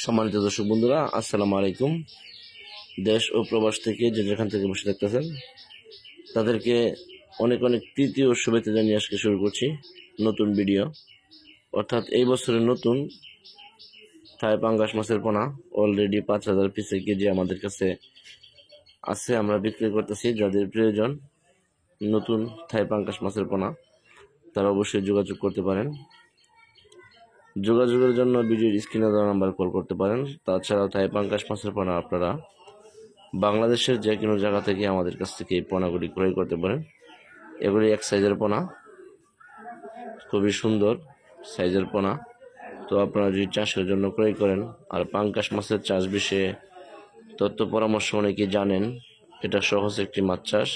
সম্মানিত দর্শক বন্ধুরা, আসসালামু আলাইকুম। দেশ ও প্রবাস থেকে যে যেখান থেকে বসে থাকতেছেন তাদেরকে অনেক অনেক প্রীতি ও শুভেচ্ছা জানিয়ে আজকে শুরু করছি নতুন ভিডিও। অর্থাৎ এই বছরের নতুন থাই পাঙ্গাস মাছের পোনা অলরেডি 5,000 পিসের কেজি আমাদের কাছে আছে, আমরা বিক্রি করতেছি। যাদের প্রয়োজন নতুন থাই পাঙ্গাস মাছের পোনা তারা অবশ্যই যোগাযোগ করতে পারেন। যোগাযোগের জন্য ভিডিওর স্ক্রিনে দেওয়া নাম্বার কল করতে পারেন। তাছাড়াও থাই পাঙ্গাস মাছের পোনা আপনারা বাংলাদেশের যে কোনো জায়গা থেকে আমাদের কাছ থেকে এই পোনাগুলি ক্রয় করতে পারেন। এগুলি এক সাইজের পোনা, খুবই সুন্দর সাইজের পোনা। তো আপনারা যদি চাষের জন্য ক্রয় করেন, আর পাঙ্গাস মাছের চাষ বিষয়ে তথ্য পরামর্শ অনেকেই জানেন, এটা সহজ একটি মাছ চাষ।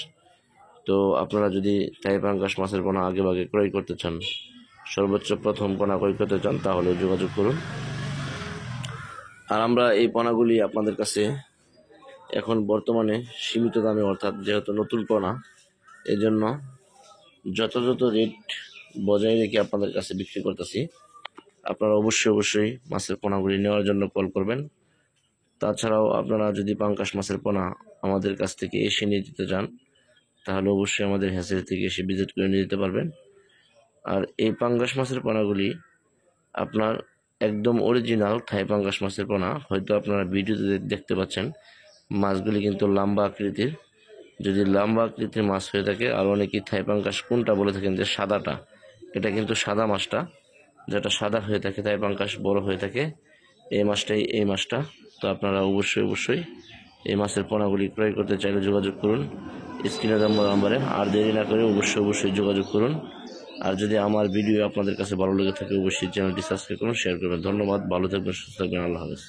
তো আপনারা যদি থাই পাঙ্গাস মাছের পোনা আগে ভাগে ক্রয় করতে চান, সর্বোচ্চ প্রথম পোনা ক্রয় করতে চান, তাহলে যোগাযোগ করুন। আর আমরা এই পোনাগুলি আপনাদের কাছে এখন বর্তমানে সীমিত দামে, অর্থাৎ যেহেতু নতুন পোনা এই জন্য যথাযথ রেট বজায় রেখে আপনাদের কাছে বিক্রি করতেছি। আপনারা অবশ্যই মাছের পোনাগুলি নেওয়ার জন্য কল করবেন। তাছাড়াও আপনারা যদি পাঙ্গাস মাছের পোনা আমাদের কাছ থেকে এসে নিয়ে যেতে চান, তাহলে অবশ্যই আমাদের হ্যাচারি থেকে এসে ভিজিট করে নিয়ে যেতে পারবেন। আর এই পাঙ্গাস মাছের পোনাগুলি আপনার একদম অরিজিনাল থাই পাঙ্গাস মাছের পোনা। হয়তো আপনারা ভিডিওতে দেখতে পাচ্ছেন মাছগুলি কিন্তু লম্বা আকৃতির। যদি লম্বা আকৃতির মাছ হয়ে থাকে, আর অনেকেই থাই পাঙ্গাস কোনটা বলে থাকেন যে সাদাটা, এটা কিন্তু সাদা মাছটা, যেটা সাদা হয়ে থাকে থাই পাঙ্গাস বড় হয়ে থাকে, এই মাছটা। তো আপনারা অবশ্যই এই মাছের পোনাগুলি ক্রয় করতে চাইলে যোগাযোগ করুন স্ক্রিনে দেওয়া নাম্বারে। আর দেরি না করে অবশ্যই যোগাযোগ করুন। আর যদি আমার ভিডিও আপনাদের কাছে ভালো লেগে থাকে, অবশ্যই চ্যানেলটি সাবস্ক্রাইব করুন, শেয়ার করবেন। ধন্যবাদ, ভালো থাকবেন, সুস্থ থাকবেন, আল্লাহ হাফেজ।